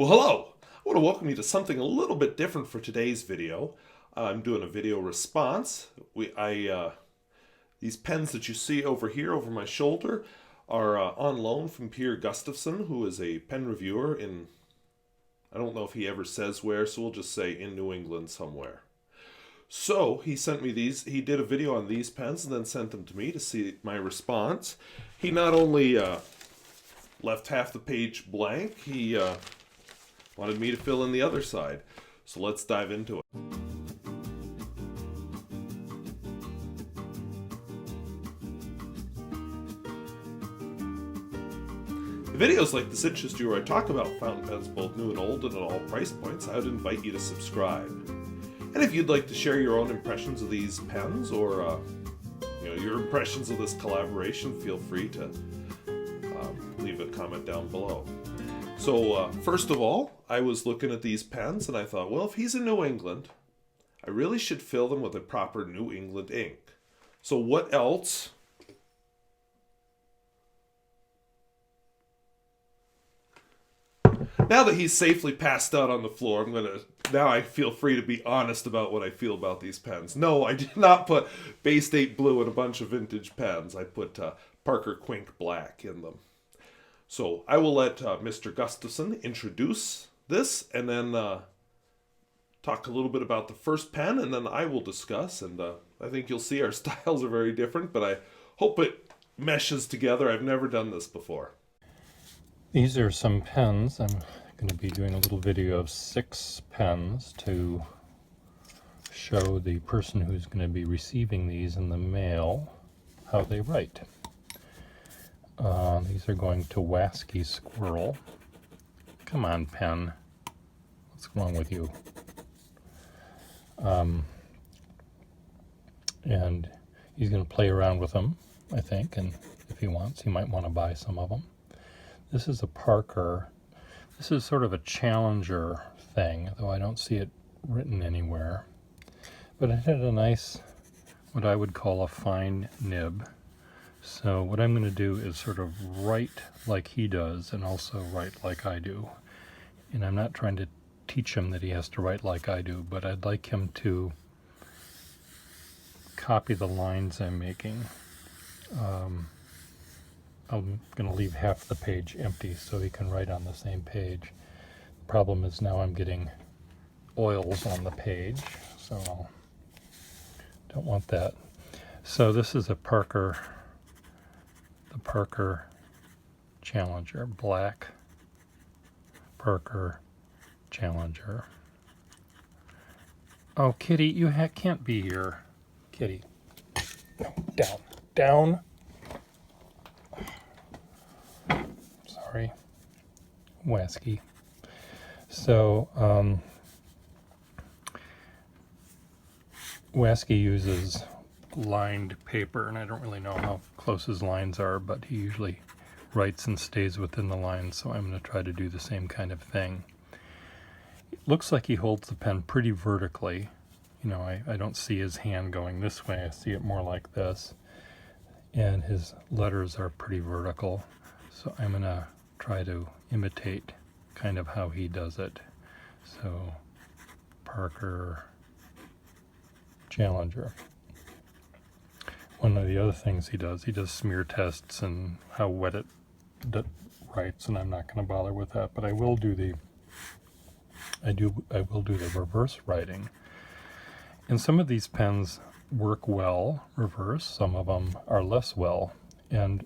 Well, hello! I want to welcome you to something a little bit different for today's video. I'm doing a video response. These pens that you see over here over my shoulder are on loan from Pier Gustafson, who is a pen reviewer in, I don't know if he ever says where, so we'll just say in New England somewhere. So he sent me these. He did a video on these pens and then sent them to me to see my response. He not only left half the page blank, he wanted me to fill in the other side. So let's dive into it. If videos like this interest you, where I talk about fountain pens both new and old and at all price points, I would invite you to subscribe. And if you'd like to share your own impressions of these pens or your impressions of this collaboration, feel free to leave a comment down below. So first of all, I was looking at these pens and I thought, well, if he's in New England, I really should fill them with a proper New England ink. So what else? Now that he's safely passed out on the floor, now I feel free to be honest about what I feel about these pens. No, I did not put Bay State Blue in a bunch of vintage pens. I put Parker Quink Black in them. So I will let Mr. Gustafson introduce this and then talk a little bit about the first pen, and then I will discuss. And I think you'll see our styles are very different, but I hope it meshes together. I've never done this before. These are some pens. I'm going to be doing a little video of 6 pens to show the person who's going to be receiving these in the mail how they write. These are going to Wasky Squirrel. Come on, pen. What's wrong with you? And he's going to play around with them, I think, and if he wants, he might want to buy some of them. This is a Parker. This is sort of a Challenger thing, though I don't see it written anywhere. But it had a nice, what I would call a fine nib. So what I'm going to do is sort of write like he does and also write like I do. And I'm not trying to teach him that he has to write like I do, but I'd like him to copy the lines I'm making. I'm going to leave half the page empty so he can write on the same page. The problem is now I'm getting oils on the page, so I don't want that. So this is a Parker, the Parker Challenger, black Parker Challenger. Oh, Kitty, you can't be here. Kitty, no, down, down. Sorry, Wasky. So Wasky uses lined paper, and I don't really know how close his lines are, but he usually writes and stays within the lines, so I'm going to try to do the same kind of thing. It looks like he holds the pen pretty vertically. You know, I don't see his hand going this way. I see it more like this, and his letters are pretty vertical, so I'm going to try to imitate kind of how he does it. So Parker Challenger. One of the other things he does smear tests and how wet it writes, and I'm not going to bother with that, but I will do the reverse writing. And some of these pens work well reverse, some of them are less well, and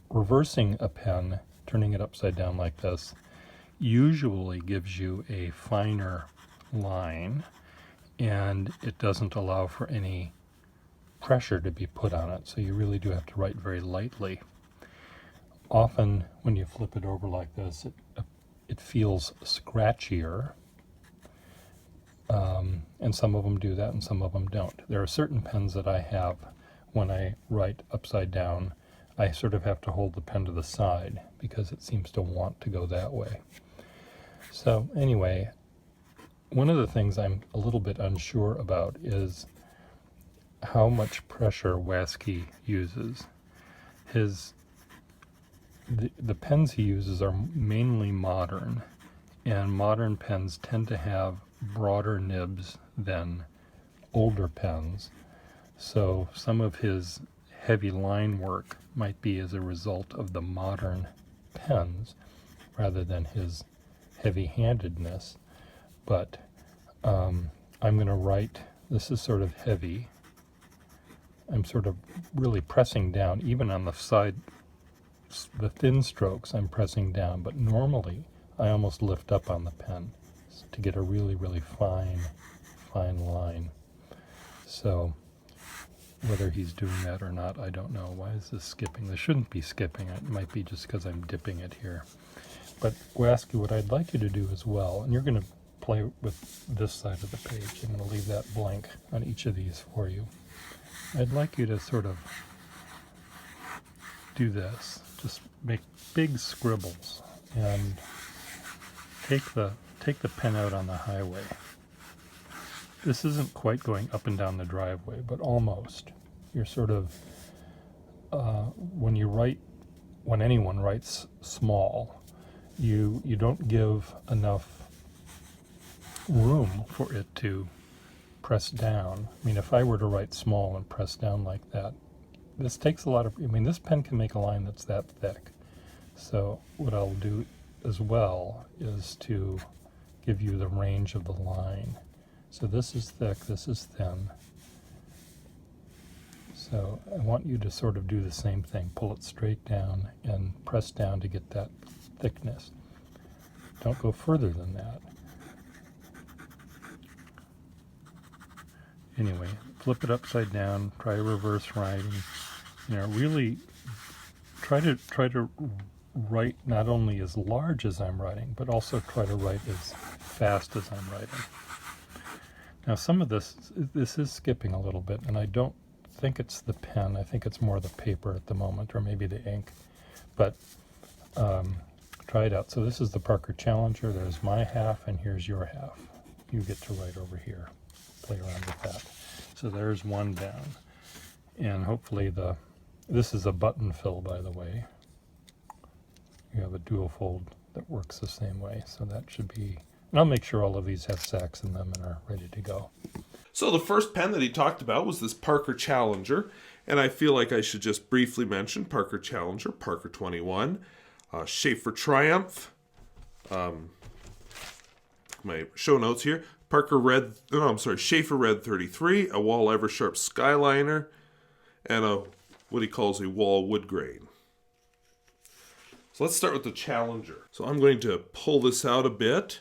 reversing a pen, turning it upside down like this, usually gives you a finer line, and it doesn't allow for any pressure to be put on it, so you really do have to write very lightly. Often when you flip it over like this, it feels scratchier, and some of them do that and some of them don't. There are certain pens that I have, when I write upside down, I sort of have to hold the pen to the side because it seems to want to go that way. So anyway, one of the things I'm a little bit unsure about is how much pressure Wasky uses. The pens he uses are mainly modern, and modern pens tend to have broader nibs than older pens. So some of his heavy line work might be as a result of the modern pens rather than his heavy-handedness. But I'm going to write, this is sort of heavy. I'm sort of really pressing down, even on the side, the thin strokes I'm pressing down, but normally I almost lift up on the pen to get a really, really fine line. So whether he's doing that or not, I don't know. Why is this skipping? This shouldn't be skipping. It might be just because I'm dipping it here. But Wasky, what I'd like you to do as well, and you're going to play with this side of the page. I'm going to leave that blank on each of these for you. I'd like you to sort of do this. Just make big scribbles and take the pen out on the highway. This isn't quite going up and down the driveway, but almost. You're sort of, when anyone writes small, you don't give enough room for it to press down. I mean, if I were to write small and press down like that, this takes a lot of, this pen can make a line that's that thick. So what I'll do as well is to give you the range of the line. So this is thick, this is thin. So I want you to sort of do the same thing. Pull it straight down and press down to get that thickness. Don't go further than that. Anyway, flip it upside down, try reverse writing. Really try to write not only as large as I'm writing, but also try to write as fast as I'm writing. Now some of this is skipping a little bit, and I don't think it's the pen. I think it's more the paper at the moment, or maybe the ink. But try it out. So this is the Parker Challenger. There's my half, and here's your half. You get to write over here. Play around with that. So there's one down. And hopefully this is a button fill, by the way. You have a dual fold that works the same way. So that should be, and I'll make sure all of these have sacks in them and are ready to go. So the first pen that he talked about was this Parker Challenger, and I feel like I should just briefly mention Parker Challenger, Parker 21, Shaeffer Triumph, my show notes here, Shaeffer Red 33, a wahl-eversharp skyliner, and what he calls a wall wood grain. So let's start with the Challenger. So I'm going to pull this out a bit.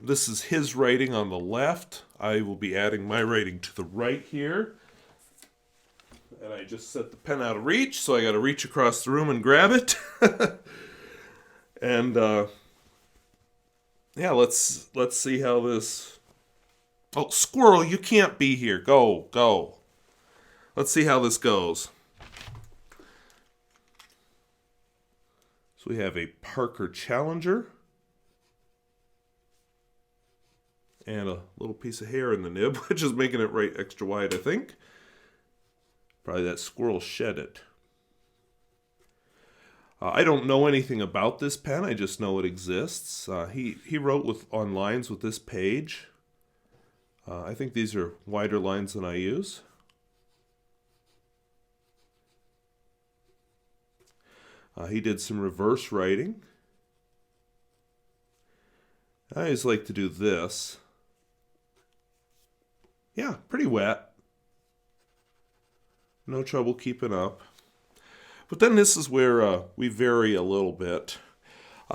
This is his writing on the left. I will be adding my writing to the right here. And I just set the pen out of reach, so I got to reach across the room and grab it. And yeah, let's see how this. Oh, squirrel, you can't be here. Go. Let's see how this goes. So we have a Parker Challenger. And a little piece of hair in the nib, which is making it right extra wide, I think. Probably that squirrel shed it. I don't know anything about this pen. I just know it exists. He wrote on lines with this page. I think these are wider lines than I use. He did some reverse writing. I always like to do this. Yeah, pretty wet. No trouble keeping up. But then this is where we vary a little bit.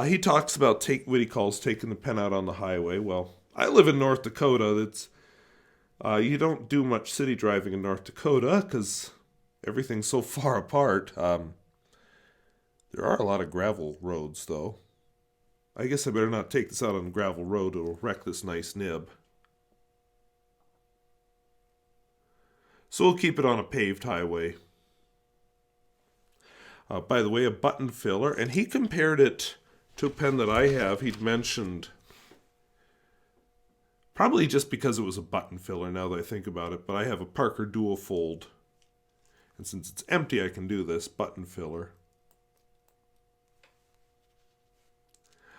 He talks about what he calls taking the pen out on the highway. Well, I live in North Dakota. You don't do much city driving in North Dakota because everything's so far apart. There are a lot of gravel roads, though. I guess I better not take this out on a gravel road. It'll wreck this nice nib. So we'll keep it on a paved highway. By the way, a button filler, and he compared it to a pen that I have. He'd mentioned, probably just because it was a button filler now that I think about it, but I have a Parker dual fold. And since it's empty, I can do this button filler.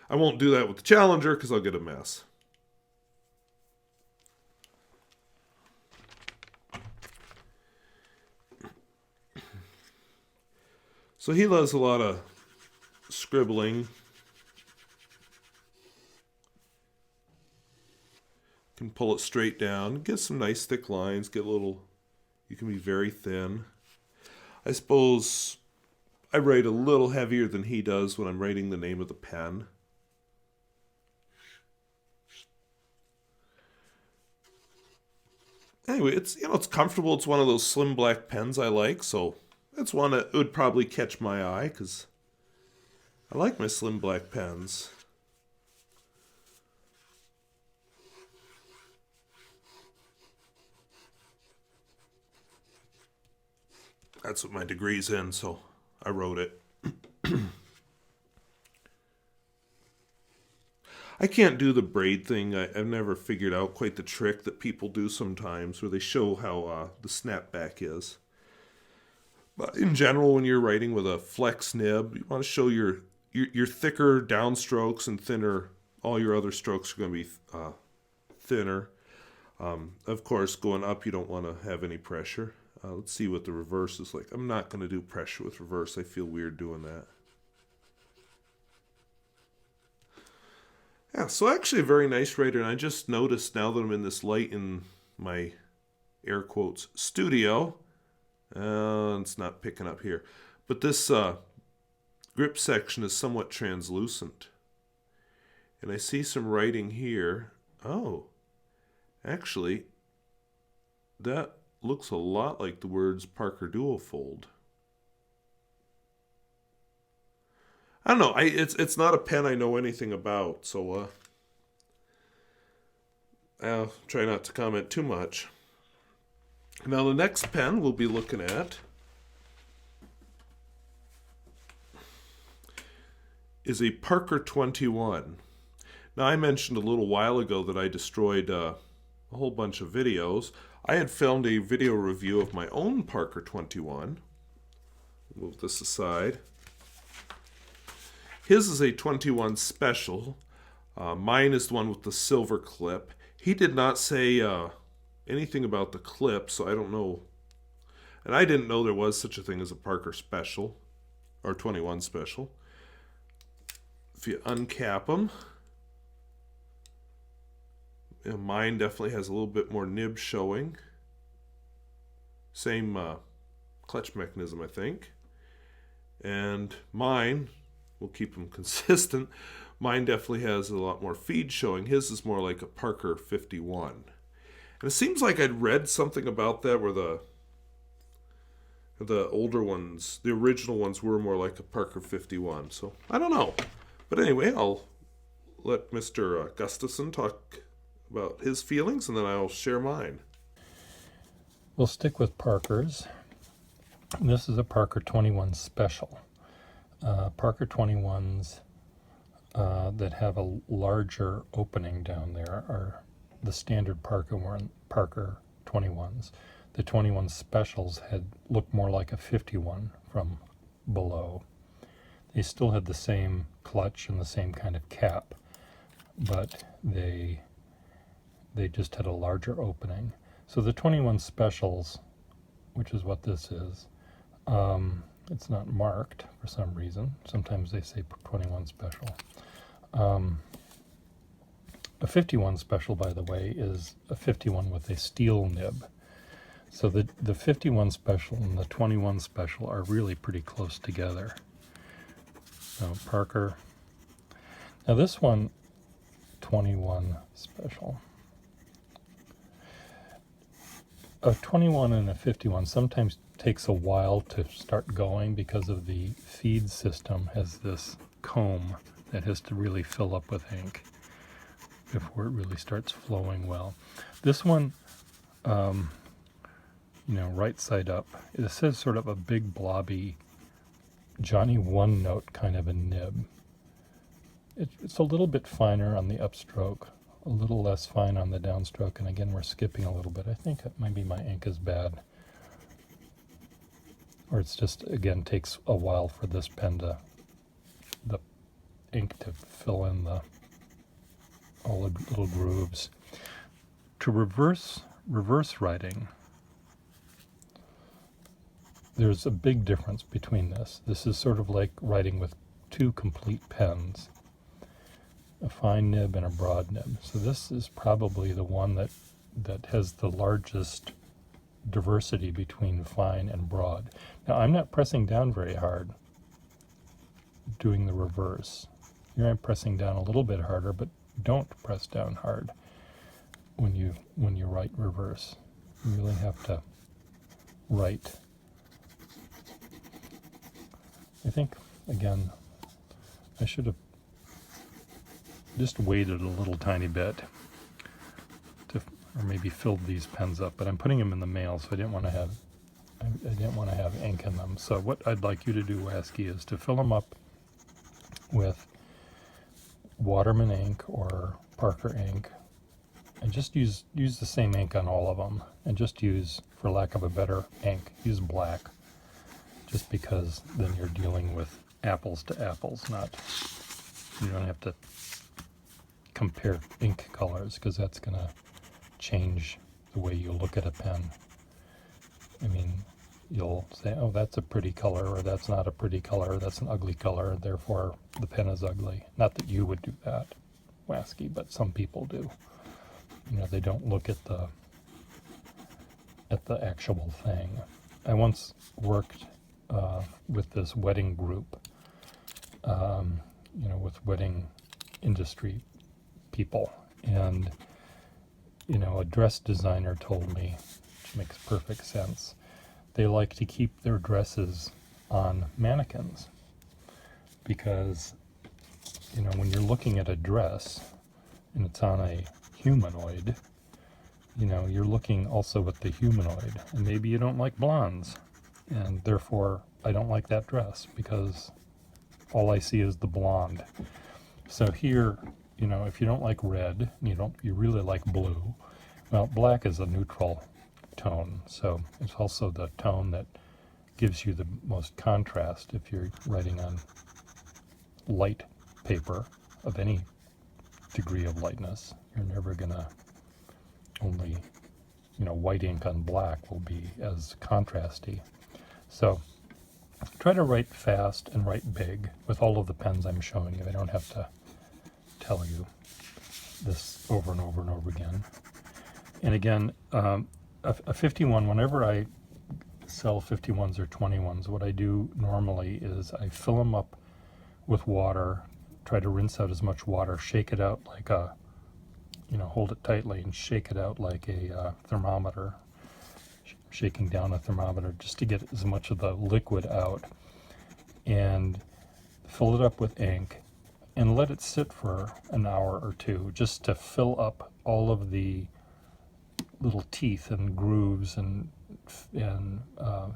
I won't do that with the Challenger because I'll get a mess. So he does a lot of scribbling. Can pull it straight down, get some nice thick lines, get a little, you can be very thin. I suppose I write a little heavier than he does when I'm writing the name of the pen. Anyway, it's comfortable. It's one of those slim black pens I like, so that's one that would probably catch my eye because I like my slim black pens. That's what my degree's in, so I wrote it. I can't do the braid thing. I've never figured out quite the trick that people do sometimes where they show how the snapback is. But in general, when you're writing with a flex nib, you want to show your thicker downstrokes and thinner. All your other strokes are going to be thinner. Of course, going up, you don't want to have any pressure. Let's see what the reverse is like. I'm not going to do pressure with reverse. I feel weird doing that. Yeah, so actually a very nice writer. And I just noticed now that I'm in this light in my air quotes studio. It's not picking up here. But this grip section is somewhat translucent. And I see some writing here. Oh, actually, that looks a lot like the words Parker Duofold. I don't know. It's not a pen I know anything about, so I'll try not to comment too much. Now the next pen we'll be looking at is a Parker 21. Now I mentioned a little while ago that I destroyed a whole bunch of videos. I had filmed a video review of my own Parker 21. Move this aside. His is a 21 special. Mine is the one with the silver clip. He did not say anything about the clip, so I don't know. And I didn't know there was such a thing as a Parker special, or 21 special. If you uncap them, mine definitely has a little bit more nib showing. Same clutch mechanism, I think. And mine, we'll keep them consistent. Mine definitely has a lot more feed showing. His is more like a Parker 51. And it seems like I'd read something about that where the older ones, the original ones, were more like a Parker 51. So I don't know. But anyway, I'll let Mr. Gustafson talk about his feelings, and then I'll share mine. We'll stick with Parker's. This is a Parker 21 special. Parker 21s that have a larger opening down there are the standard Parker 21s. The 21 specials looked more like a 51 from below. They still had the same clutch and the same kind of cap, but they just had a larger opening. So the 21 specials, which is what this is, it's not marked for some reason. Sometimes they say 21 special. A 51 special, by the way, is a 51 with a steel nib. So the 51 special and the 21 special are really pretty close together. So Parker. Now this one, 21 special. A 21 and a 51 sometimes takes a while to start going because of the feed system has this comb that has to really fill up with ink before it really starts flowing well. This one, right side up, it says sort of a big blobby Johnny One Note kind of a nib. It's a little bit finer on the upstroke, a little less fine on the downstroke, and again we're skipping a little bit. I think maybe my ink is bad, or it's just, again, takes a while for this pen to, the ink to fill in all the little grooves. To reverse writing, there's a big difference between this. This is sort of like writing with two complete pens, a fine nib and a broad nib. So this is probably the one that has the largest diversity between fine and broad. Now I'm not pressing down very hard doing the reverse. Here I'm pressing down a little bit harder, but don't press down hard when you write reverse. You really have to write. I think, again, I should have just waited a little tiny bit or maybe filled these pens up, but I'm putting them in the mail, so I didn't want to have ink in them. So what I'd like you to do, Wasky, is to fill them up with Waterman ink or Parker ink, and just use the same ink on all of them, and just use, for lack of a better ink, use black, just because then you're dealing with apples to apples, you don't have to compare ink colors, because that's going to change the way you look at a pen. I mean, you'll say, oh, that's a pretty color, or that's not a pretty color, that's an ugly color, therefore the pen is ugly. Not that you would do that, Wasky, but some people do. They don't look at the actual thing. I once worked with this wedding group, with wedding industry people, and a dress designer told me, which makes perfect sense, they like to keep their dresses on mannequins because, when you're looking at a dress and it's on a humanoid, you're looking also at the humanoid, and maybe you don't like blondes, and therefore I don't like that dress because all I see is the blonde. So here, if you don't like red, you really like blue, well, black is a neutral tone, so it's also the tone that gives you the most contrast. If you're writing on light paper of any degree of lightness, you're never gonna only, white ink on black will be as contrasty. So try to write fast and write big with all of the pens I'm showing you. I don't have to tell you this over and over and over again. And again, a 51, whenever I sell 51s or 21s, what I do normally is I fill them up with water, try to rinse out as much water, shake it out like hold it tightly and shake it out like a thermometer, shaking down a thermometer just to get as much of the liquid out, and fill it up with ink and let it sit for an hour or two just to fill up all of the little teeth and grooves and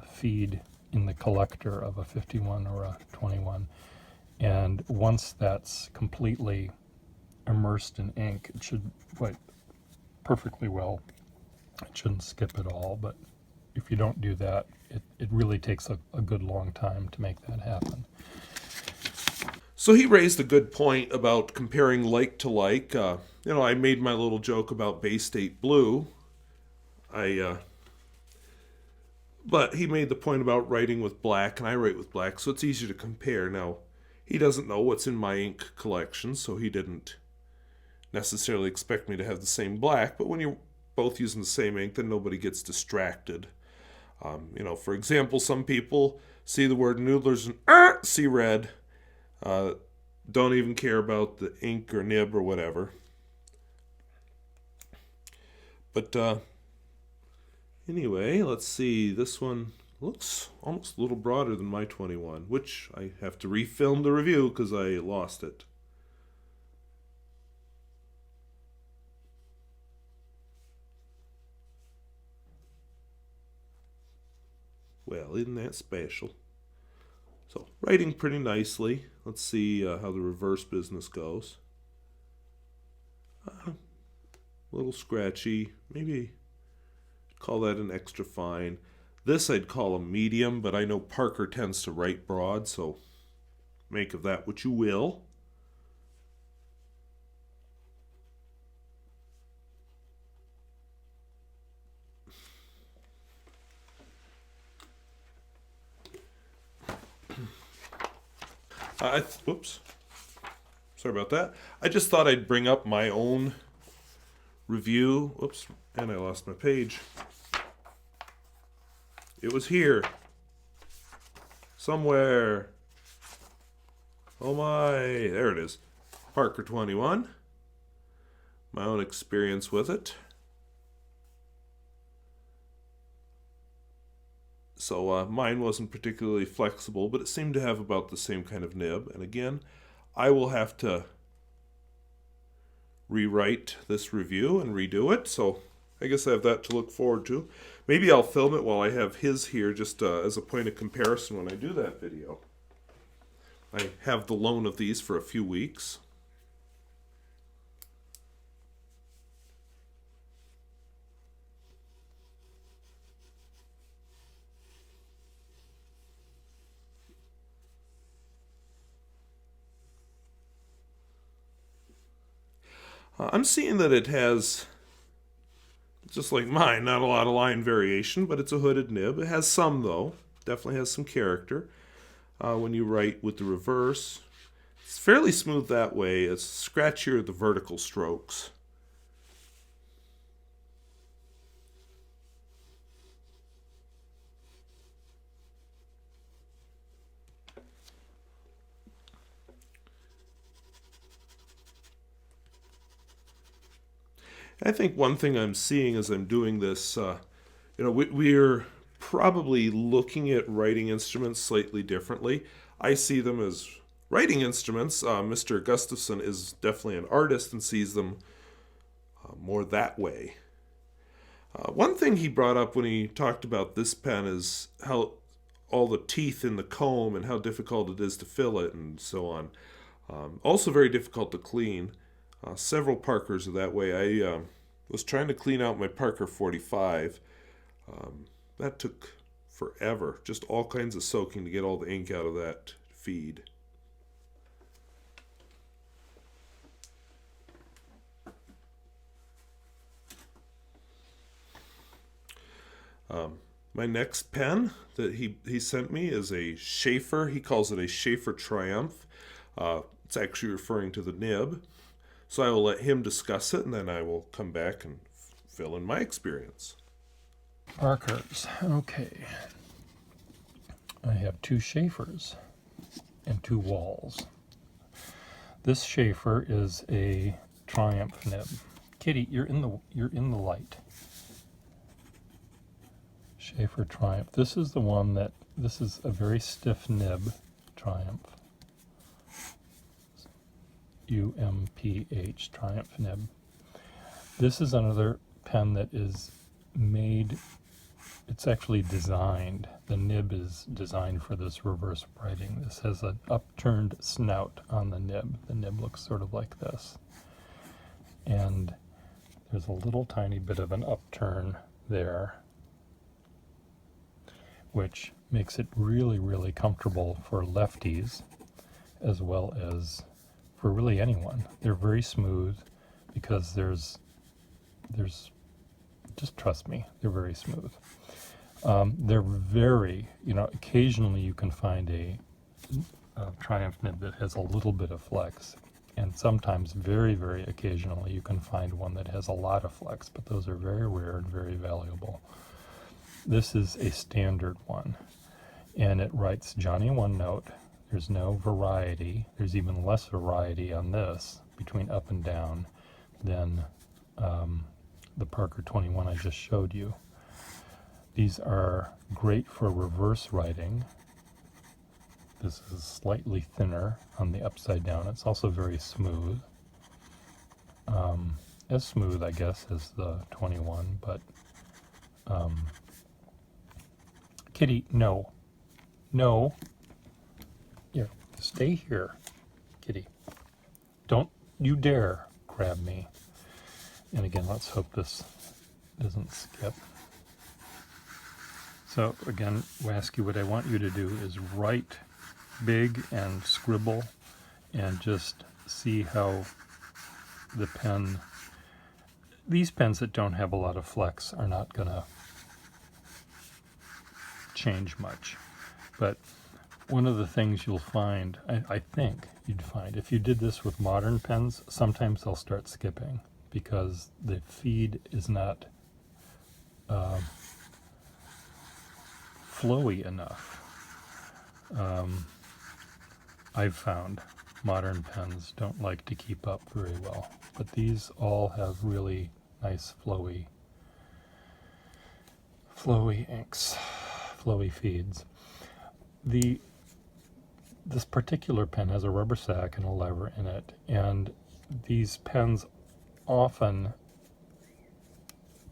feed in the collector of a 51 or a 21. And once that's completely immersed in ink, it should write perfectly well. It shouldn't skip at all, but if you don't do that, it really takes a good long time to make that happen. So he raised a good point about comparing like to like. I made my little joke about Bay State Blue. But he made the point about writing with black, and I write with black, so it's easier to compare. Now, he doesn't know what's in my ink collection, so he didn't necessarily expect me to have the same black, but when you're both using the same ink, then nobody gets distracted. For example, some people see the word noodlers and see red, don't even care about the ink or nib or whatever. But anyway, let's see. This one looks almost a little broader than my 21, which I have to refilm the review because I lost it. Well, isn't that special? So, writing pretty nicely. Let's see how the reverse business goes. A little scratchy. Maybe call that an extra fine. This I'd call a medium, but I know Parker tends to write broad, so make of that what you will. Oops. Sorry about that. I just thought I'd bring up my own review. Oops, and I lost my page. It was here. Somewhere. Oh my, there it is. Parker 21. My own experience with it. So mine wasn't particularly flexible, but it seemed to have about the same kind of nib. And again, I will have to rewrite this review and redo it. So I guess I have that to look forward to. Maybe I'll film it while I have his here, just as a point of comparison when I do that video. I have the loan of these for a few weeks. I'm seeing that it has, just like mine, not a lot of line variation, but it's a hooded nib. It has some, though. Definitely has some character. When you write with the reverse, it's fairly smooth that way. It's scratchier the vertical strokes. I think one thing I'm seeing as I'm doing this, we're probably looking at writing instruments slightly differently. I see them as writing instruments. Mr. Gustafson is definitely an artist and sees them more that way. One thing he brought up when he talked about this pen is how all the teeth in the comb and how difficult it is to fill it and so on. Also very difficult to clean. Several Parkers are that way. I was trying to clean out my Parker 45. That took forever. Just all kinds of soaking to get all the ink out of that feed. My next pen that he sent me is a Shaeffer. He calls it a Shaeffer Triumph. It's actually referring to the nib. So I will let him discuss it, and then I will come back and fill in my experience. Parkers. Okay. I have two Shaeffers and two walls. This Shaeffer is a Triumph nib. Kitty, you're in the light. Shaeffer Triumph. This is the one this is a very stiff nib Triumph. UMPH Triumph nib. This is another pen that is made, it's actually designed, the nib is designed for this reverse writing. This has an upturned snout on the nib. The nib looks sort of like this. And there's a little tiny bit of an upturn there, which makes it really, really comfortable for lefties as well as for really anyone. They're very smooth because there's just trust me, they're very smooth. They're very, occasionally you can find a Triumph nib that has a little bit of flex, and sometimes very, very occasionally you can find one that has a lot of flex, but those are very rare and very valuable. This is a standard one, and it writes Johnny one note. There's no variety. There's even less variety on this between up and down than the Parker 21 I just showed you. These are great for reverse writing. This is slightly thinner on the upside down. It's also very smooth. As smooth, I guess, as the 21, but Kitty, no. No. Here, stay here, Kitty. Don't you dare grab me. And again, let's hope this doesn't skip. So again, Wasky, what I want you to do is write big and scribble and just see how the pen, these pens that don't have a lot of flex are not going to change much. But one of the things you'll find, I think you'd find, if you did this with modern pens, sometimes they'll start skipping because the feed is not flowy enough. I've found modern pens don't like to keep up very well, but these all have really nice flowy inks, flowy feeds. This particular pen has a rubber sack and a lever in it, and these pens often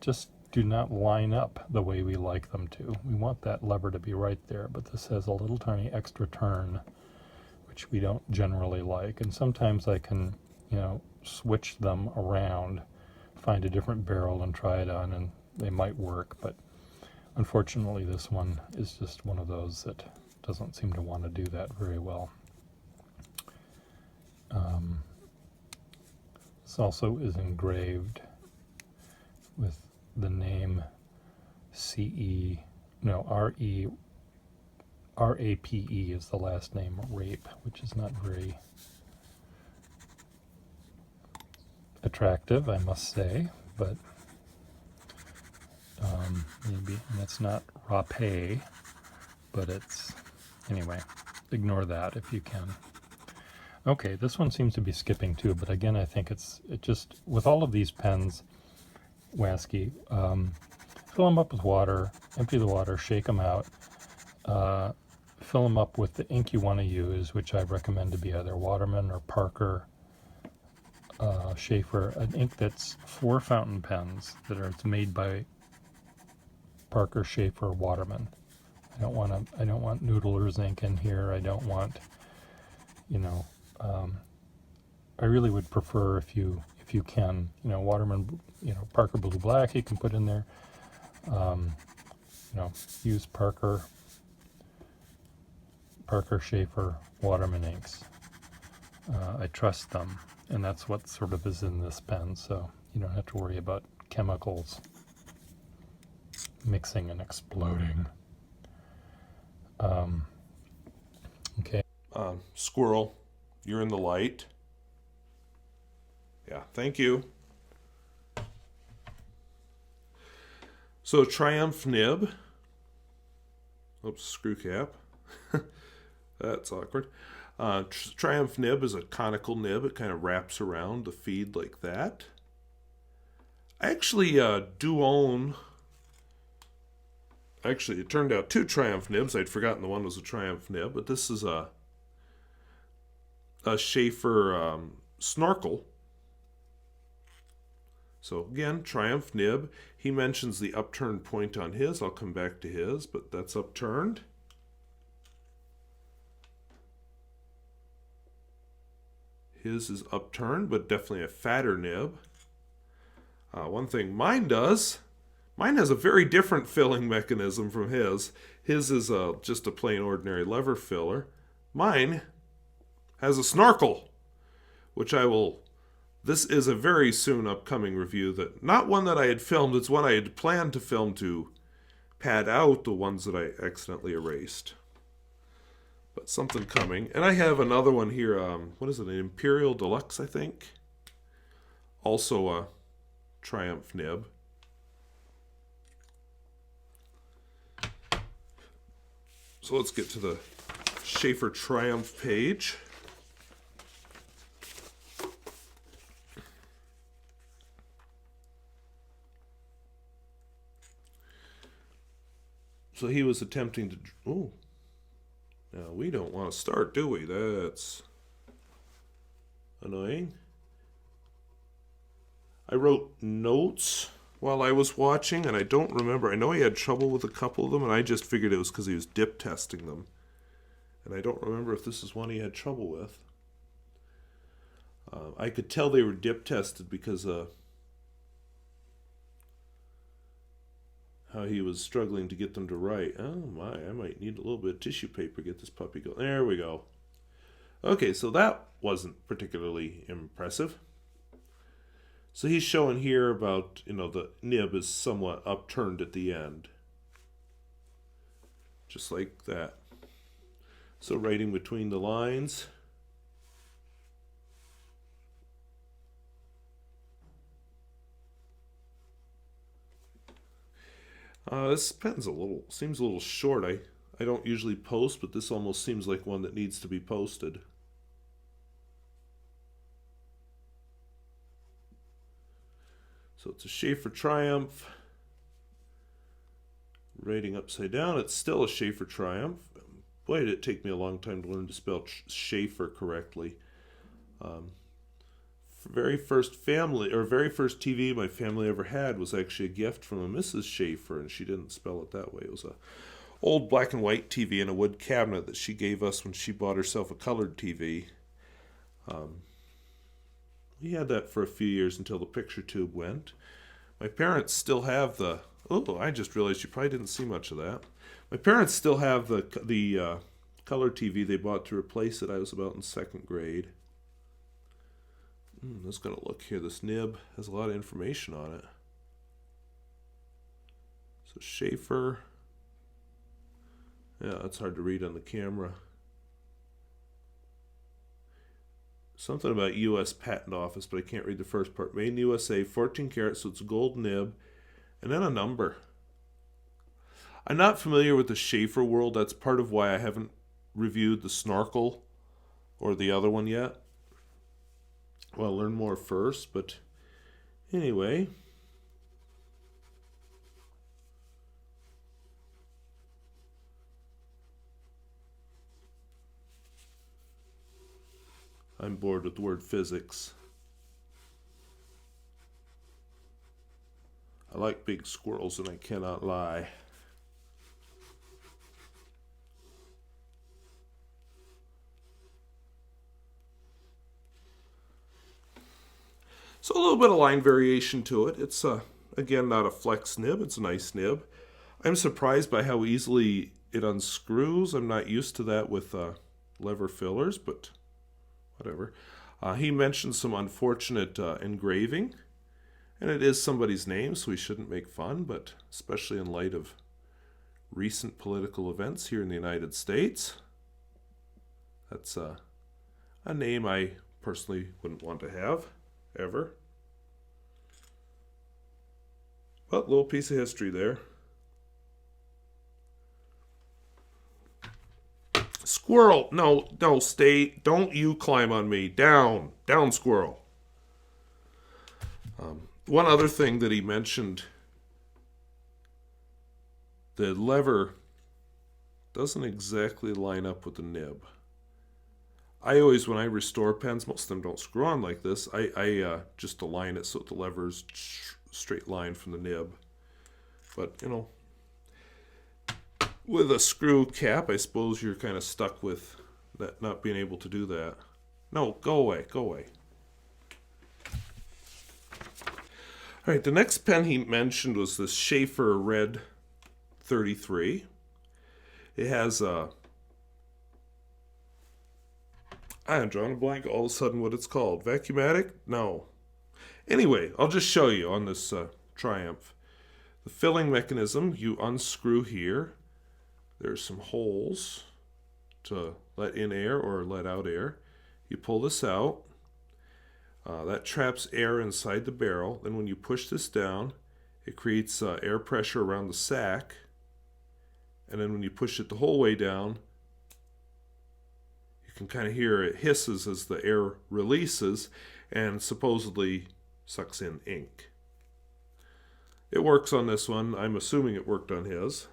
just do not line up the way we like them to. We want that lever to be right there, but this has a little tiny extra turn, which we don't generally like. And sometimes I can, switch them around, find a different barrel and try it on, and they might work, but unfortunately this one is just one of those that doesn't seem to want to do that very well. This also is engraved with the name R-A-P-E is the last name, Rape, which is not very attractive, I must say, but maybe, and it's not Rape, but it's, anyway, ignore that if you can. Okay, this one seems to be skipping too, but again, I think it just, with all of these pens, Wasky, fill them up with water, empty the water, shake them out, fill them up with the ink you want to use, which I recommend to be either Waterman or Parker, Shaeffer, an ink that's for fountain pens it's made by Parker, Shaeffer, Waterman. I don't want Noodler's ink in here. I don't want, I really would prefer if you can, Waterman, Parker Blue Black you can put in there. Use Parker, Shaeffer, Waterman inks. I trust them, and that's what sort of is in this pen, so you don't have to worry about chemicals mixing and exploding. Okay. Squirrel, you're in the light. Yeah, thank you. So Triumph nib. Oops, screw cap. That's awkward. Triumph nib is a conical nib. It kind of wraps around the feed like that. I actually do own... Actually, it turned out 2 Triumph nibs. I'd forgotten the one was a Triumph nib, but this is a Shaeffer snorkel. So again, Triumph nib. He mentions the upturned point on his. I'll come back to his, but that's upturned. His is upturned, but definitely a fatter nib. One thing mine does, mine has a very different filling mechanism from his. His is just a plain ordinary lever filler. Mine has a snorkel, which I will... This is a very soon upcoming review, that not one that I had filmed, it's one I had planned to film to pad out the ones that I accidentally erased. But something coming. And I have another one here, what is it, an Imperial Deluxe, I think? Also a Triumph nib. So let's get to the Shaeffer Triumph page. So he was attempting to... Oh. Now, we don't want to start, do we? That's annoying. I wrote notes while I was watching, and I don't remember. I know he had trouble with a couple of them, and I just figured it was because he was dip testing them. And I don't remember if this is one he had trouble with. I could tell they were dip tested because how he was struggling to get them to write. Oh my, I might need a little bit of tissue paper to get this puppy going. There we go. Okay, so that wasn't particularly impressive. So he's showing here about, the nib is somewhat upturned at the end. Just like that. So writing between the lines. This pen's seems a little short. I don't usually post, but this almost seems like one that needs to be posted. So it's a Shaeffer Triumph. Writing upside down, it's still a Shaeffer Triumph. Boy, did it take me a long time to learn to spell Shaeffer correctly. Very first TV my family ever had was actually a gift from a Mrs. Shaeffer, and she didn't spell it that way. It was a old black and white TV in a wood cabinet that she gave us when she bought herself a colored TV. We had that for a few years until the picture tube went. My parents still have the... Oh, I just realized you probably didn't see much of that. My parents still have the color TV they bought to replace it. I was about in second grade. Let's go to look here. This nib has a lot of information on it. So Shaeffer. Yeah, that's hard to read on the camera. Something about U.S. Patent Office, but I can't read the first part. Made in USA, 14 karat, so it's a gold nib. And then a number. I'm not familiar with the Shaeffer world. That's part of why I haven't reviewed the Snorkel or the other one yet. Well, I'll learn more first, but anyway. I'm bored with the word physics. I like big squirrels, and I cannot lie. So a little bit of line variation to it. It's, again, not a flex nib. It's a nice nib. I'm surprised by how easily it unscrews. I'm not used to that with lever fillers, but whatever. He mentioned some unfortunate engraving. And it is somebody's name, so we shouldn't make fun, but especially in light of recent political events here in the United States. That's a name I personally wouldn't want to have, ever. But a little piece of history there. Squirrel! No, stay. Don't you climb on me. Down, squirrel. One other thing that he mentioned, the lever doesn't exactly line up with the nib. I always, when I restore pens, most of them don't screw on like this. I just align it so that the lever's straight line from the nib. But, you know, with a screw cap, I suppose you're kind of stuck with that, not being able to do that. No, go away. All right, the next pen he mentioned was this Shaeffer Red 33. It has a... I'm drawing a blank all of a sudden what it's called. Vacuumatic? No. Anyway, I'll just show you on this Triumph. The filling mechanism, you unscrew here. There's some holes to let in air or let out air. You pull this out. That traps air inside the barrel. Then when you push this down, it creates air pressure around the sac. And then when you push it the whole way down, you can kind of hear it hisses as the air releases and supposedly sucks in ink. It works on this one. I'm assuming it worked on his.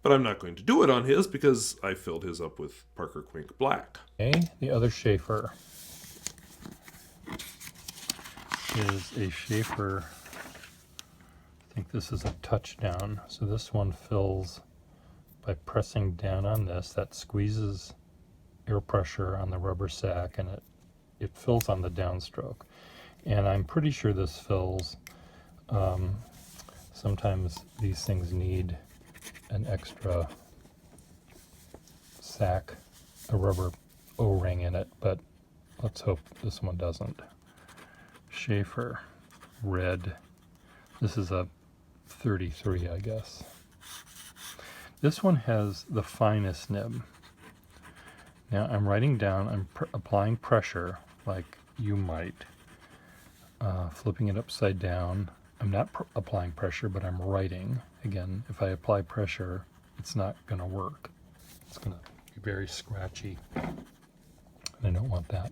But I'm not going to do it on his because I filled his up with Parker Quink Black. Okay, the other Shaeffer is a Shaeffer, I think this is a touchdown. So this one fills by pressing down on this. That squeezes air pressure on the rubber sac, and it fills on the downstroke. And I'm pretty sure this fills. Sometimes these things need an extra sac, a rubber O-ring in it, but let's hope this one doesn't. Shaeffer Red. This is a 33, I guess. This one has the finest nib. Now I'm writing down, I'm applying pressure like you might, flipping it upside down. I'm not applying pressure, but I'm writing. Again, if I apply pressure, it's not going to work. It's going to be very scratchy, and I don't want that.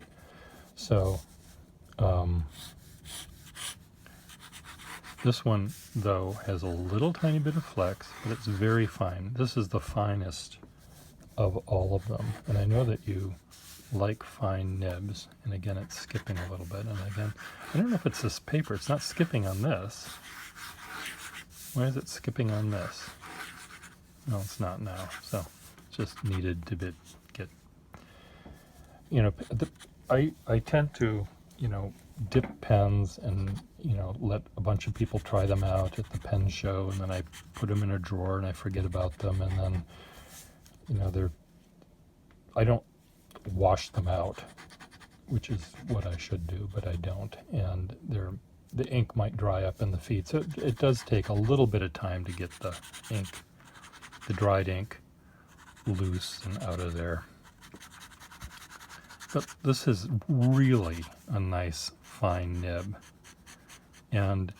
So this one, though, has a little tiny bit of flex, but it's very fine. This is the finest of all of them. And I know that you like fine nibs. And again, it's skipping a little bit. And again, I don't know if it's this paper. It's not skipping on this. Why is it skipping on this? No, it's not now. So it's just needed to get, you know, I tend to, you know, dip pens and, you know, let a bunch of people try them out at the pen show, and then I put them in a drawer and I forget about them, and then, you know, I don't wash them out, which is what I should do, but I don't, and the ink might dry up in the feed, so it does take a little bit of time to get the ink, the dried ink, loose and out of there. But this is really a nice fine nib. And,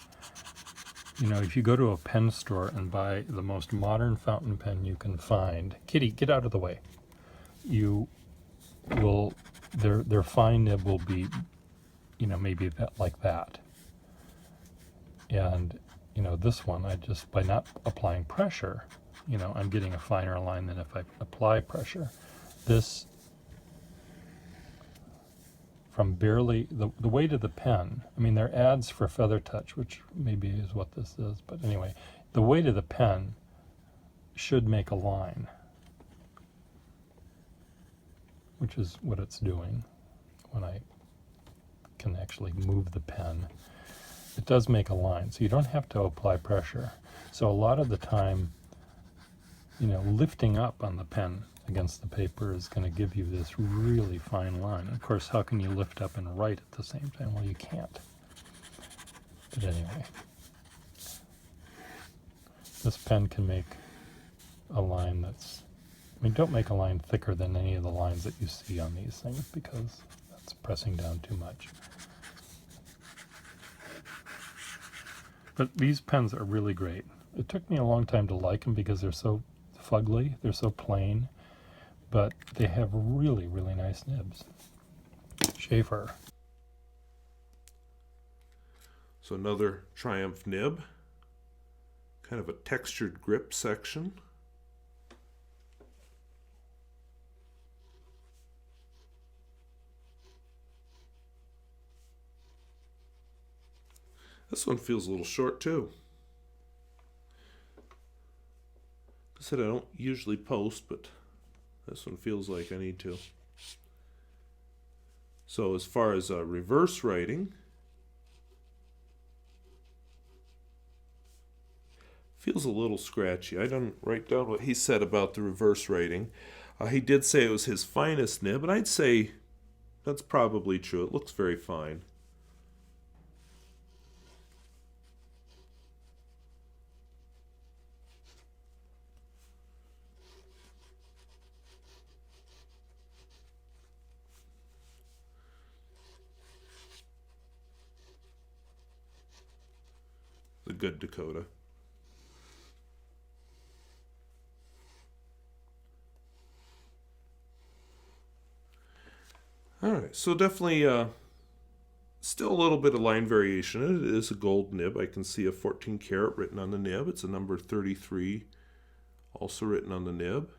you know, if you go to a pen store and buy the most modern fountain pen you can find, Kitty, get out of the way. You will, their fine nib will be, you know, maybe that, like that. And, you know, this one, by not applying pressure, you know, I'm getting a finer line than if I apply pressure. This, from barely, the weight of the pen, I mean, there are ads for Feather Touch, which maybe is what this is, but anyway, the weight of the pen should make a line, which is what it's doing when I can actually move the pen. It does make a line, so you don't have to apply pressure. So a lot of the time, you know, lifting up on the pen against the paper is going to give you this really fine line. Of course, how can you lift up and write at the same time? Well, you can't. But anyway, this pen can make a line that's, I mean, don't make a line thicker than any of the lines that you see on these things, because that's pressing down too much. But these pens are really great. It took me a long time to like them because they're so fugly, they're so plain, but they have really, really nice nibs. Shaeffer. So another Triumph nib, kind of a textured grip section. This one feels a little short too. I said I don't usually post, but this one feels like I need to. So as far as reverse writing, feels a little scratchy. I didn't write down what he said about the reverse writing. He did say it was his finest nib, and I'd say that's probably true. It looks very fine. A good Dakota. All right, so definitely still a little bit of line variation. It is a gold nib. I can see a 14 karat written on the nib. It's a number 33 also written on the nib.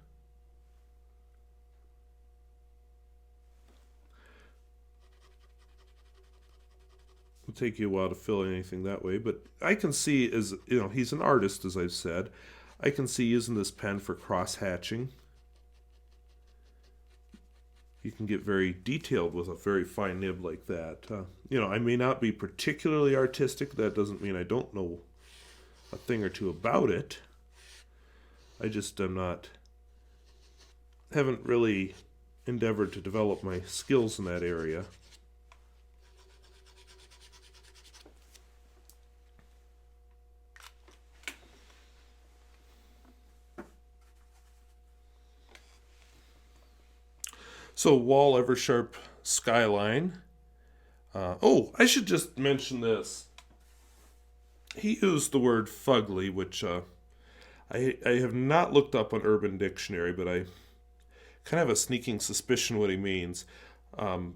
It'll take you a while to fill anything that way, but I can see, as you know, he's an artist, as I've said. I can see using this pen for cross hatching. You can get very detailed with a very fine nib like that. You know, I may not be particularly artistic. That doesn't mean I don't know a thing or two about it. I just haven't really endeavored to develop my skills in that area. So wahl-eversharp skyline. Oh, I should just mention this. He used the word fugly, which I have not looked up on Urban Dictionary, but I kind of have a sneaking suspicion what he means. Um,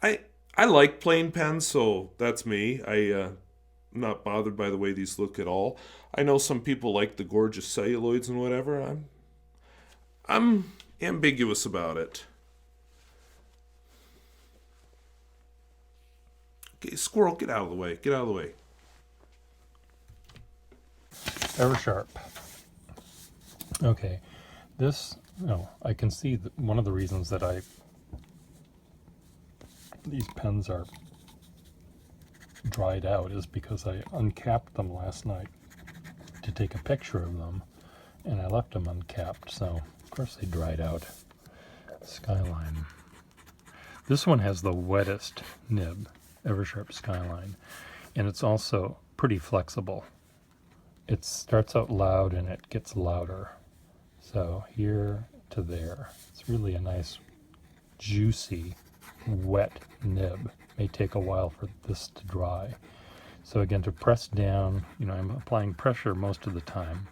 I I like plain pens, so that's me. I'm not bothered by the way these look at all. I know some people like the gorgeous celluloids and whatever. I'm ambiguous about it. Okay, squirrel, get out of the way. Get out of the way. Eversharp. Okay, I can see that one of the reasons that these pens are dried out is because I uncapped them last night to take a picture of them, and I left them uncapped, so of course they dried out. Skyline. This one has the wettest nib, Eversharp Skyline, and it's also pretty flexible. It starts out loud and it gets louder. So here to there. It's really a nice, juicy, wet nib. May take a while for this to dry. So again, to press down, I'm applying pressure most of the time.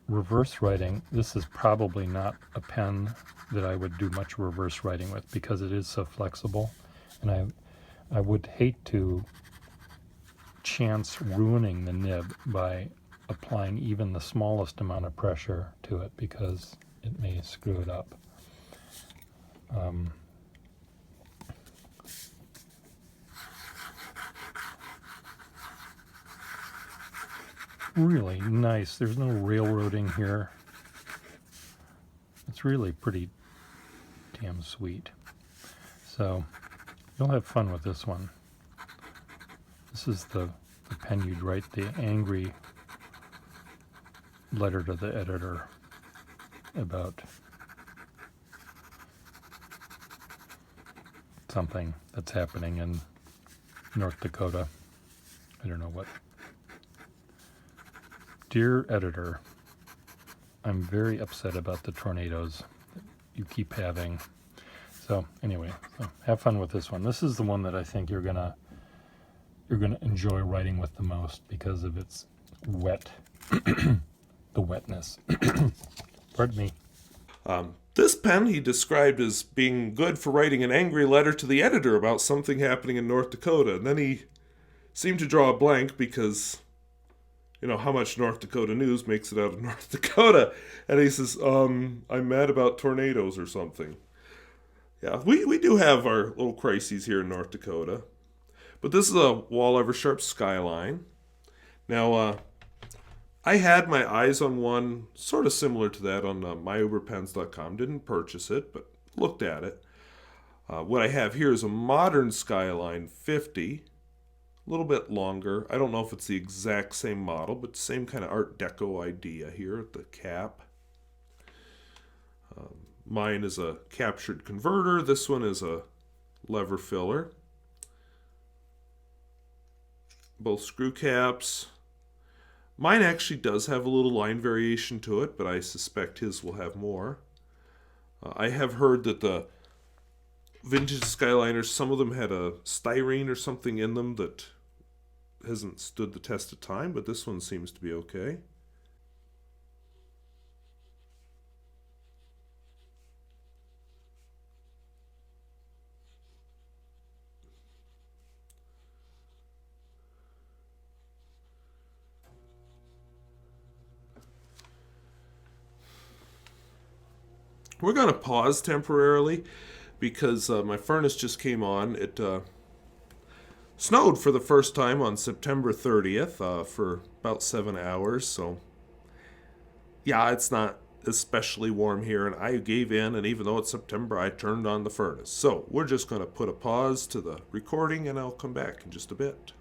Reverse writing, this is probably not a pen that I would do much reverse writing with because it is so flexible. And I would hate to chance ruining the nib by applying even the smallest amount of pressure to it because it may screw it up. Really nice. There's no railroading here. It's really pretty damn sweet. So you'll have fun with this one. This is the pen you'd write the angry letter to the editor about something that's happening in North Dakota. I don't know what. Dear editor, I'm very upset about the tornadoes that you keep having. So anyway, have fun with this one. This is the one that I think you're gonna enjoy writing with the most because of its wet, the wetness. Pardon me. This pen he described as being good for writing an angry letter to the editor about something happening in North Dakota. And then he seemed to draw a blank because, how much North Dakota news makes it out of North Dakota. And he says, I'm mad about tornadoes or something. Yeah, we do have our little crises here in North Dakota. But this is a wahl-eversharp Skyline. Now, I had my eyes on one sort of similar to that on myuberpens.com. Didn't purchase it, but looked at it. What I have here is a modern Skyline 50. A little bit longer. I don't know if it's the exact same model, but same kind of Art Deco idea here at the cap. Mine is a captured converter. This one is a lever filler. Both screw caps. Mine actually does have a little line variation to it, but I suspect his will have more. I have heard that the vintage Skyliners, some of them had a styrene or something in them that hasn't stood the test of time, but this one seems to be okay. We're going to pause temporarily because my furnace just came on. It snowed for the first time on September 30th for about 7 hours. So, yeah, it's not especially warm here. And I gave in, and even though it's September, I turned on the furnace. So we're just going to put a pause to the recording, and I'll come back in just a bit.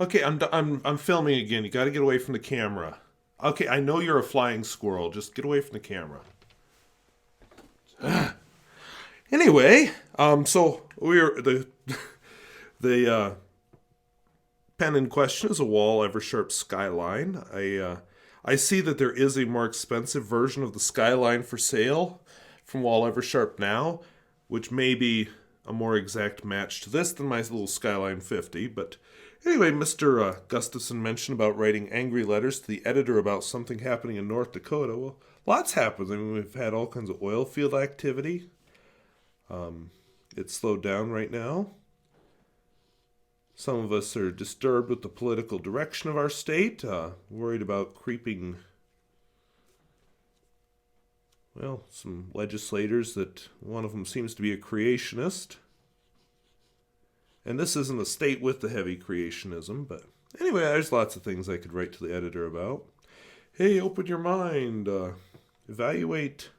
Okay, I'm filming again. You got to get away from the camera. Okay, I know you're a flying squirrel. Just get away from the camera. Anyway, so we're the pen in question is a wahl-eversharp Skyline. I see that there is a more expensive version of the Skyline for sale from wahl-eversharp now, which may be a more exact match to this than my little Skyline 50. But anyway, Mr. Gustafson mentioned about writing angry letters to the editor about something happening in North Dakota. Well, lots happens. I mean, we've had all kinds of oil field activity. It's slowed down right now. Some of us are disturbed with the political direction of our state, worried about creeping, well, some legislators that one of them seems to be a creationist. And this isn't a state with the heavy creationism, but anyway, there's lots of things I could write to the editor about. Hey, open your mind. Evaluate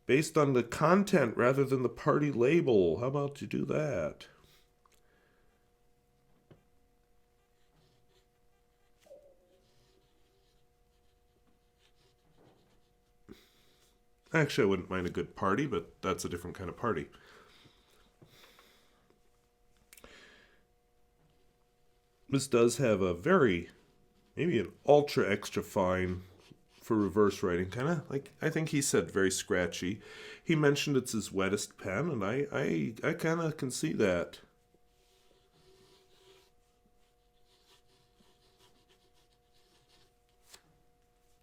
based on the content rather than the party label. How about you do that? Actually, I wouldn't mind a good party, but that's a different kind of party. This does have a very, maybe an ultra extra fine for reverse writing, kind of like, I think he said very scratchy. He mentioned it's his wettest pen, and I kind of can see that.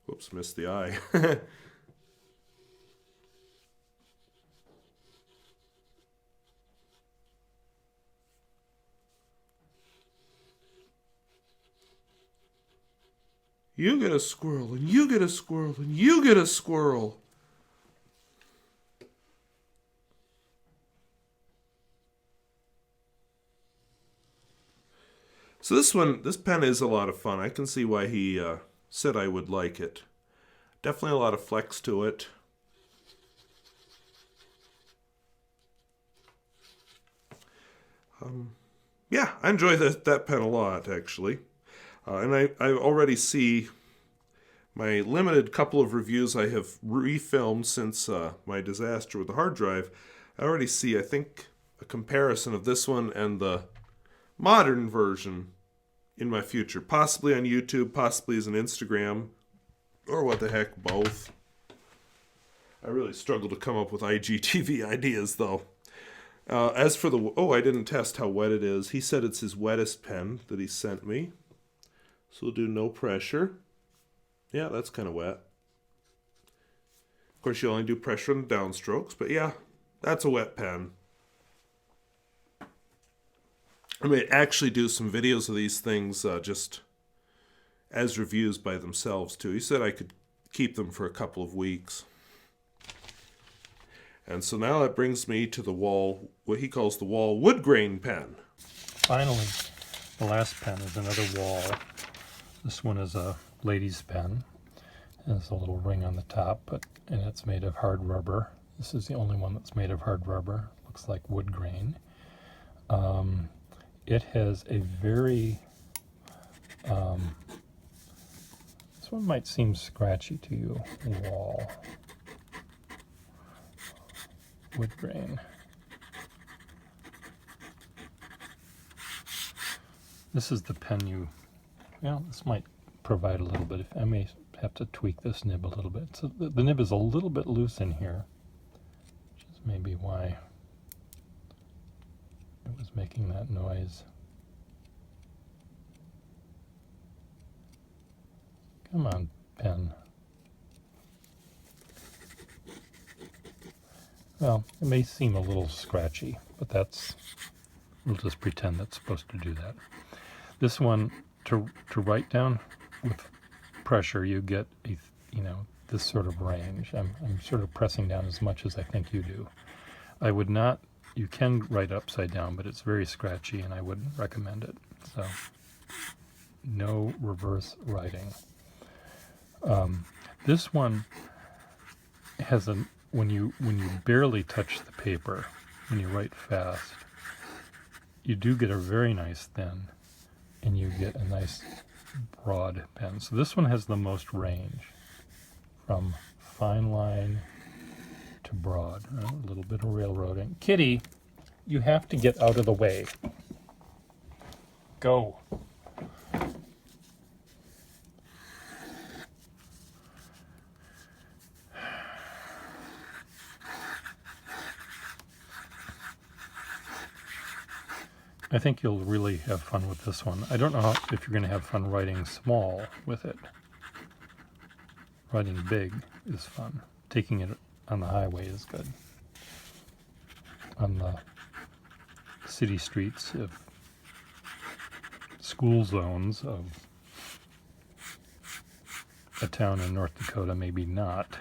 Whoops, missed the eye. You get a squirrel, and you get a squirrel, and you get a squirrel. So this pen is a lot of fun. I can see why he said I would like it. Definitely a lot of flex to it. Yeah, I enjoy that pen a lot, actually. And I already see my limited couple of reviews I have refilmed since my disaster with the hard drive. I already see, I think, a comparison of this one and the modern version in my future. Possibly on YouTube, possibly as an Instagram, or what the heck, both. I really struggle to come up with IGTV ideas, though. As for the... Oh, I didn't test how wet it is. He said it's his wettest pen that he sent me. So we'll do no pressure. Yeah, that's kind of wet. Of course, you only do pressure on the downstrokes, but yeah, that's a wet pen. I may actually do some videos of these things just as reviews by themselves, too. He said I could keep them for a couple of weeks. And so now that brings me to the Wahl, what he calls the Wahl wood grain pen. Finally, the last pen is another Wahl. This one is a lady's pen. It has a little ring on the top, and it's made of hard rubber. This is the only one that's made of hard rubber. Looks like wood grain. It has a very... this one might seem scratchy to you. Wahl wood grain. This is the pen you... Well, this might provide a little bit. I may have to tweak this nib a little bit. So the nib is a little bit loose in here, which is maybe why it was making that noise. Come on, pen. Well, it may seem a little scratchy, but we'll just pretend that's supposed to do that. This one, to write down with pressure, you get this sort of range. I'm sort of pressing down as much as I think you do. I would not, you can write upside down, but it's very scratchy and I wouldn't recommend it. So, no reverse writing. This one has when you barely touch the paper, when you write fast, you do get a very nice thin, and you get a nice broad pen. So this one has the most range, from fine line to broad. A little bit of railroading. Kitty, you have to get out of the way. Go. I think you'll really have fun with this one. I don't know if you're going to have fun writing small with it. Writing big is fun. Taking it on the highway is good. On the city streets of school zones of a town in North Dakota, maybe not.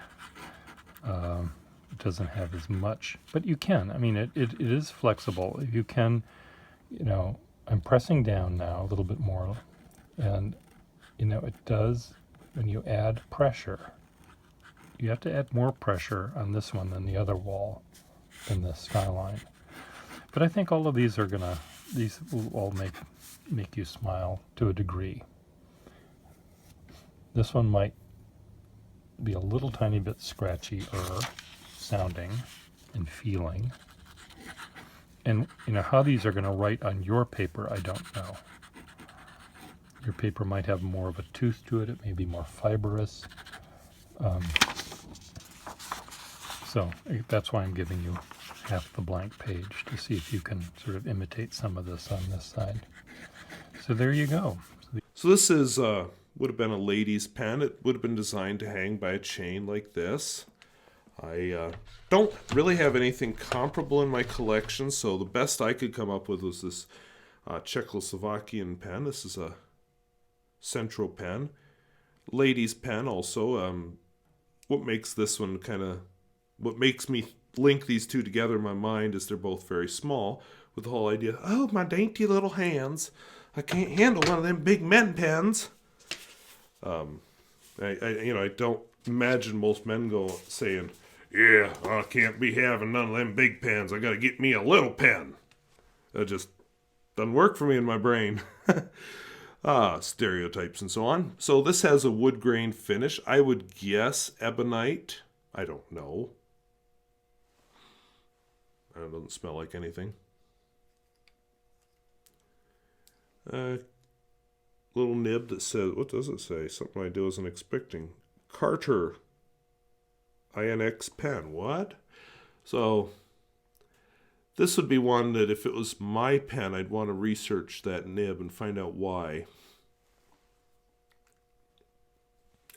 It doesn't have as much, but you can. I mean, it is flexible. You can, I'm pressing down now a little bit more, and, it does, when you add pressure, you have to add more pressure on this one than the other wall, than the skyline. But I think all of these these will all make you smile to a degree. This one might be a little tiny bit scratchy-er sounding and feeling. And how these are going to write on your paper, I don't know. Your paper might have more of a tooth to it. It may be more fibrous. So that's why I'm giving you half the blank page, to see if you can sort of imitate some of this on this side. So there you go. So this is would have been a lady's pen. It would have been designed to hang by a chain like this. I don't really have anything comparable in my collection, so the best I could come up with was this Czechoslovakian pen. This is a Centro pen. Lady's pen also. What makes this one what makes me link these two together in my mind is they're both very small, with the whole idea, oh, my dainty little hands, I can't handle one of them big men pens. I don't imagine most men saying, yeah, I can't be having none of them big pens. I got to get me a little pen. That just doesn't work for me in my brain. Stereotypes and so on. So this has a wood grain finish. I would guess ebonite. I don't know. It doesn't smell like anything. Little nib that says, what does it say? Something I wasn't expecting. Carter INX pen. What? So this would be one that if it was my pen, I'd want to research that nib and find out why.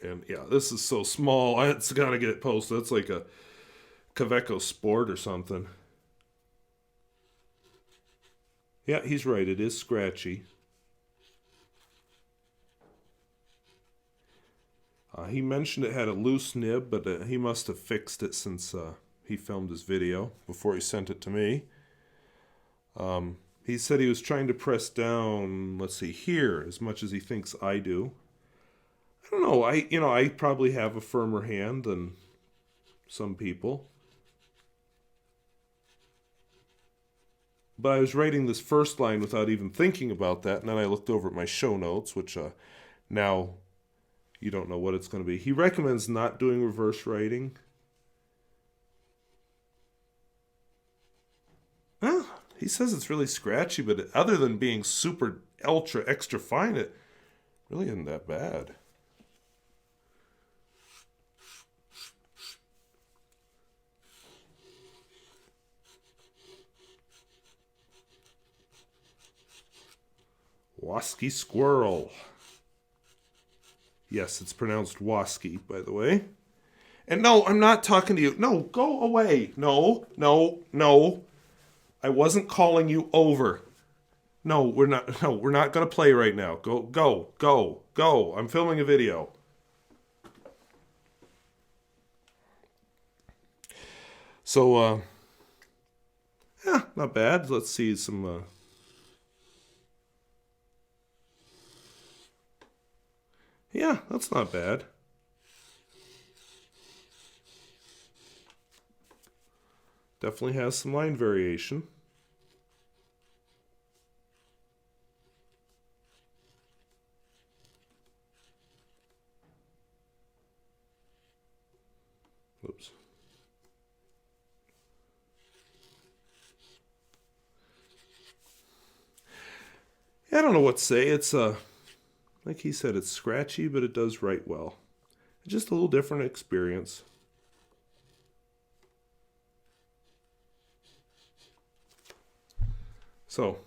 And yeah, this is so small. It's got to get it posted. That's like a Kaweco Sport or something. Yeah, he's right. It is scratchy. He mentioned it had a loose nib, but he must have fixed it since he filmed his video before he sent it to me. He said he was trying to press down, let's see, here, as much as he thinks I do. I don't know. I probably have a firmer hand than some people. But I was writing this first line without even thinking about that, and then I looked over at my show notes, which now you don't know what it's going to be. He recommends not doing reverse writing. Well, he says it's really scratchy, but other than being super ultra extra fine, it really isn't that bad. Wasky Squirrel. Yes, it's pronounced Wasky, by the way. And no, I'm not talking to you. No, go away. No. I wasn't calling you over. No, we're not going to play right now. Go. I'm filming a video. So, yeah, not bad. Let's see some... Yeah, that's not bad. Definitely has some line variation. Oops. Yeah, I don't know what to say. It's like he said, it's scratchy, but it does write well. Just a little different experience. So,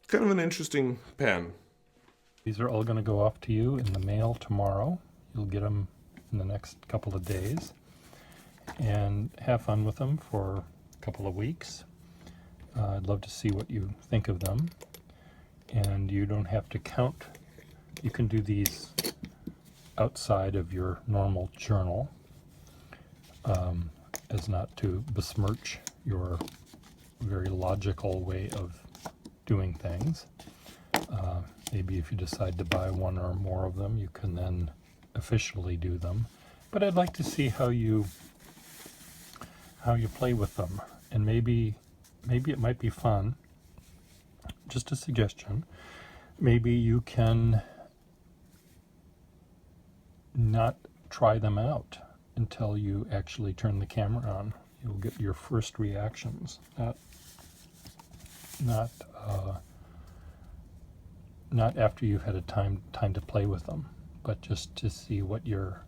kind of an interesting pen. These are all going to go off to you in the mail tomorrow. You'll get them in the next couple of days. And have fun with them for a couple of weeks. I'd love to see what you think of them. And you don't have to count. You can do these outside of your normal journal, as not to besmirch your very logical way of doing things. Maybe if you decide to buy one or more of them, you can then officially do them. But I'd like to see how you play with them, and maybe it might be fun. Just a suggestion. Maybe you can not try them out until you actually turn the camera on. You'll get your first reactions, not after you've had a time to play with them, but just to see what your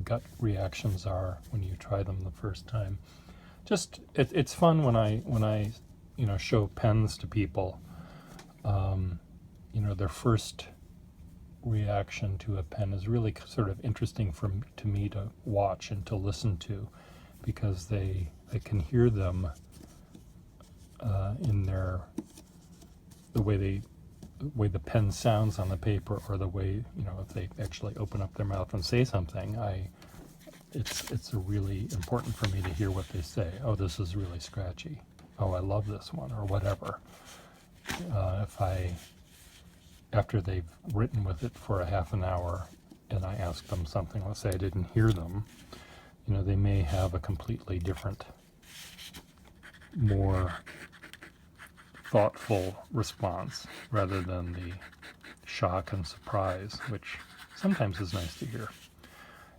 gut reactions are when you try them the first time. It's fun when I show pens to people. Their first reaction to a pen is really sort of interesting to me to watch and to listen to, because they can hear them in the way the pen sounds on the paper, or the way, if they actually open up their mouth and say something. It's really important for me to hear what they say. Oh, this is really scratchy. Oh, I love this one, or whatever. After they've written with it for a half an hour and I ask them something, let's say I didn't hear them, they may have a completely different, more thoughtful response, rather than the shock and surprise, which sometimes is nice to hear.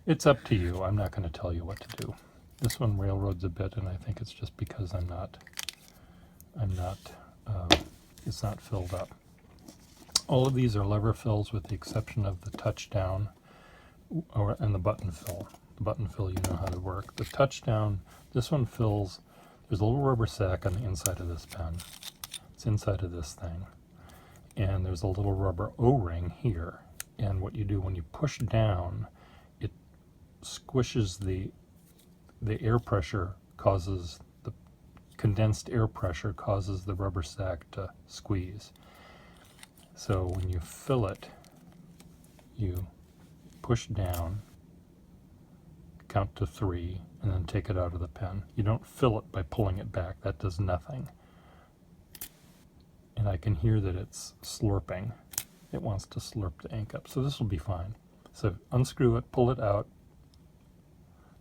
It's up to you. I'm not going to tell you what to do. This one railroads a bit, and I think it's just because it's not filled up. All of these are lever fills, with the exception of the touchdown and the button fill. The button fill, you know how to work. The touchdown, this one fills, there's a little rubber sack on the inside of this pen. It's inside of this thing. And there's a little rubber O-ring here. And what you do when you push down, it squishes the air pressure, causes the condensed air pressure causes the rubber sack to squeeze. So when you fill it, you push down, count to 3, and then take it out of the pen. You don't fill it by pulling it back. That does nothing. And I can hear that it's slurping. It wants to slurp the ink up. So this will be fine. So unscrew it, pull it out,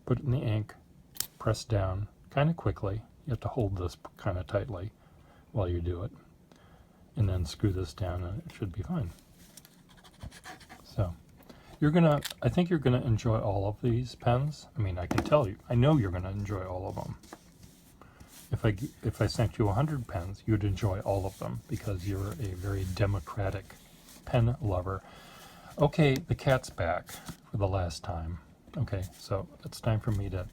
put it in the ink, press down kind of quickly. You have to hold this kind of tightly while you do it. And then screw this down, and it should be fine. So I think you're gonna enjoy all of these pens. I mean, I can tell you, I know you're gonna enjoy all of them. If I sent you 100 pens, you'd enjoy all of them, because you're a very democratic pen lover. Okay, the cat's back for the last time. Okay, so it's time for me to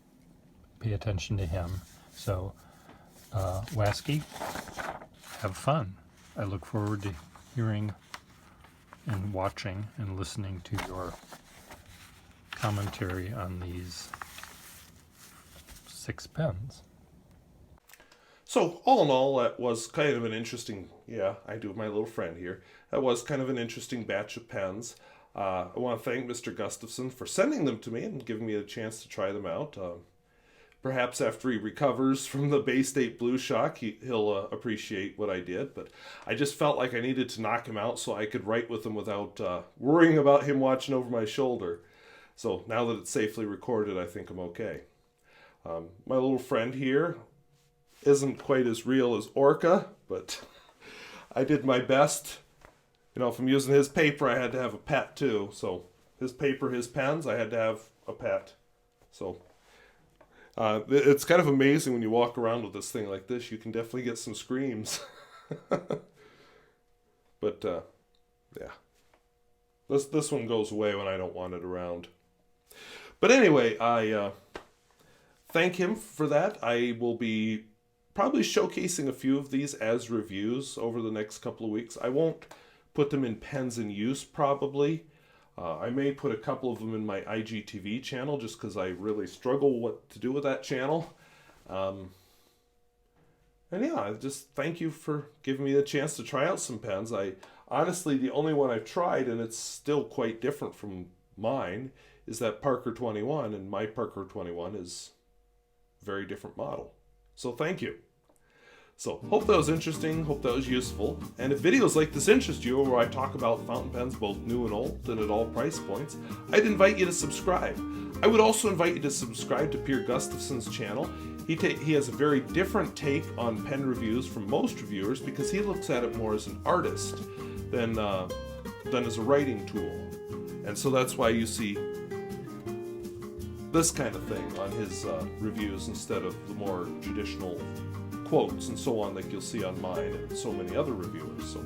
pay attention to him. So, Wasky, have fun. I look forward to hearing and watching and listening to your commentary on these 6 pens. So, all in all, that was kind of an interesting, I do have my little friend here. That was kind of an interesting batch of pens. I want to thank Mr. Gustafson for sending them to me and giving me a chance to try them out. Perhaps after he recovers from the Bay State Blue shock, he'll appreciate what I did. But I just felt like I needed to knock him out so I could write with him without worrying about him watching over my shoulder. So now that it's safely recorded, I think I'm okay. My little friend here isn't quite as real as Orca, but I did my best. If I'm using his paper, I had to have a pet too. So his paper, his pens, I had to have a pet. So it's kind of amazing when you walk around with this thing like this. You can definitely get some screams. But this one goes away when I don't want it around. But anyway, I thank him for that. I will be probably showcasing a few of these as reviews over the next couple of weeks. I won't put them in pens in use probably. I may put a couple of them in my IGTV channel just because I really struggle what to do with that channel. And yeah, I just thank you for giving me the chance to try out some pens. Honestly, the only one I've tried, and it's still quite different from mine, is that Parker 21, and my Parker 21 is a very different model. So thank you. So hope that was interesting, hope that was useful. And if videos like this interest you, where I talk about fountain pens both new and old and at all price points, I'd invite you to subscribe. I would also invite you to subscribe to Pier Gustafson's channel. He has a very different take on pen reviews from most reviewers because he looks at it more as an artist than as a writing tool. And so that's why you see this kind of thing on his reviews instead of the more traditional quotes and so on like you'll see on mine and so many other reviewers. So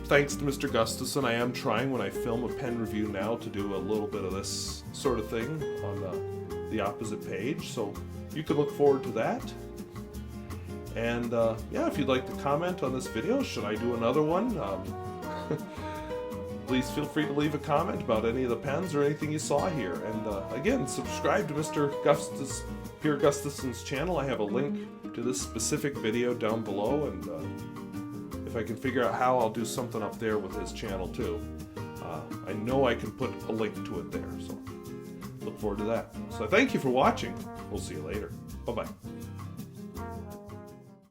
thanks to Mr. Gustafson, I am trying when I film a pen review now to do a little bit of this sort of thing on the opposite page, so you can look forward to that. And yeah, if you'd like to comment on this video, should I do another one? Please feel free to leave a comment about any of the pens or anything you saw here. And again, subscribe to Mr. Pier Gustafson's channel. I have a link to this specific video down below, and if I can figure out how, I'll do something up there with his channel too. I know I can put a link to it there, so look forward to that. So thank you for watching. We'll see you later. Bye-bye.